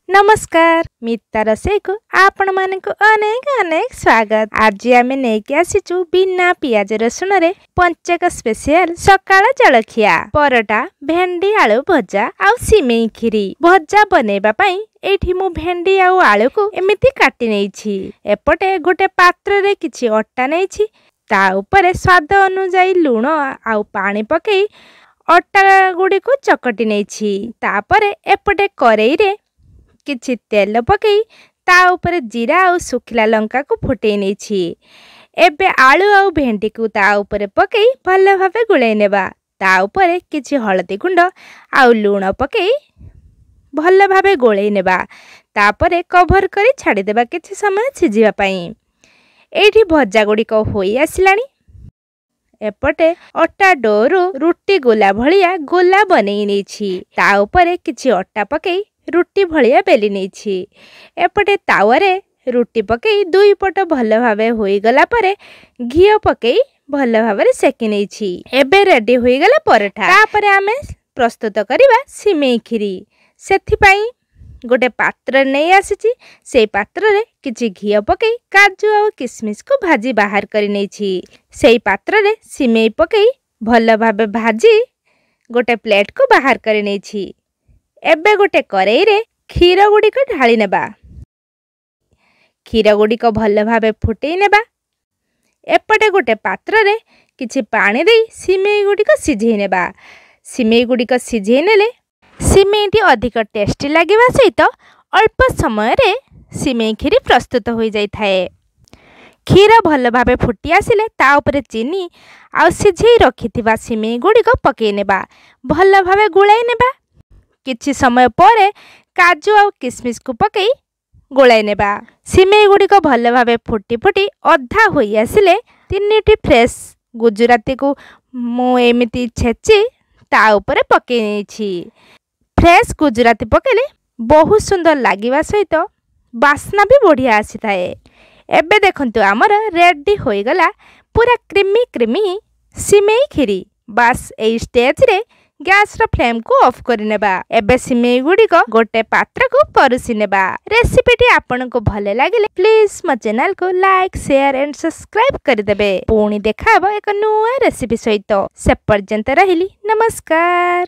नमस्कार मिता रोसई को आपण मानक अनेक अनेक स्वागत। आज आमे नेकी आसीचु बिना पियाज रसुण रे पंचक स्पेशल सकाळ जलखिया परोटा भेंडी आलू भजा आ सिमेई खीरी भजा बनेबा पई एठी मु भेंडी आ आलू को एमिति काटी नेछि। एपटे गोटे पात्र रे किछि अट्टा नेछि ता ऊपर स्वाद अनुसार लूण आ पानी पकई अट्टा गुडी को चकटी नेछि। तापरे एपटे करेई रे किछि तेल पकई ता ऊपर जीरा और सुखिला लंका को फुटई नेछि। एबे आलू और भेंडी को ता ऊपर पकई भल भावे गुलाई नेबा। ता ऊपर किछि हळदी गुंड और लूण पकई भल भावे गोलाई नेबा। तापरे कवर करी छाड़ी देबा किछि समय सिझिबा पई। एठी भजा गुडी को होई आसिलानी। एपटे अट्टा डोरू रुटी गोला भलिया गोला बनेई नेछि। ता ऊपर किछि अट्टा पकई रुटी भलिया बेली नेछि। एपटे तावारे रुटी पकई दुई पट भल भावे होई गला परे घियो पकई भल भावे सेकी नेछि। एबे रेडी होई गला परोठा। तापरे आमे प्रस्तुत करिबा सिमेई खीरी। सेथि पई गोटे पात्र नै आसीछि। सेई पात्र रे किछि घियो पकई काजू और किशमिश को भाजी बाहर करि नेछि। सेई पात्र रे सिमेई पकई भल भावे भाजी गोटे प्लेट को बाहर करि नेछि। एबे गोटे करेई रे क्षीर गुडी को ढाली नेबा। क्षीर गुडी को भल भावे फुटई नेबा। एपटे गोटे पात्र रे किछि पानी देई सिमेई गुडी को सिझेई नेबा। सिमेई गुडी को सिझेई नेले सिमेईटी अधिक टेस्टी लागिबा सहित अल्प समय रे सिमेई खीरी प्रस्तुत हो जाई थाए। क्षीर भल भावे फुटी आसिले ता ऊपर चीनी आ सिझेई रखिथिबा सिमेई गुडी को पकई नेबा। भल भावे गुलाई नेबा। किछि समय परे काजू और किशमिश को पकई गोलाई नेबा। सिमेई गुडी को भल भावे फुटी फुटी अधा होई आसिले तीनटी फ्रेश गुजराती को मु एमिति छेची ता ऊपर पकई नेछि। फ्रेश गुजराती पकेले बहुत सुंदर लागिबा सहित बास्ना भी बढ़िया आसी थाए। एबे देखंतु हमर रेडी होई गला पूरा क्रीमी क्रीमी सिमेई खीरी। बस ए स्टेज रे गैस रो फ्लेम को ऑफ कर नेबा। एबे सिमेई गुडी को गोटे पात्र को परोसी नेबा। रेसिपीटी आपन को भले लागिले प्लीज मो चैनल को लाइक शेयर एंड सब्सक्राइब कर देबे। पुणी देखाबो एक नुआ रेसिपी सहित। से पर्यंत रहिली नमस्कार।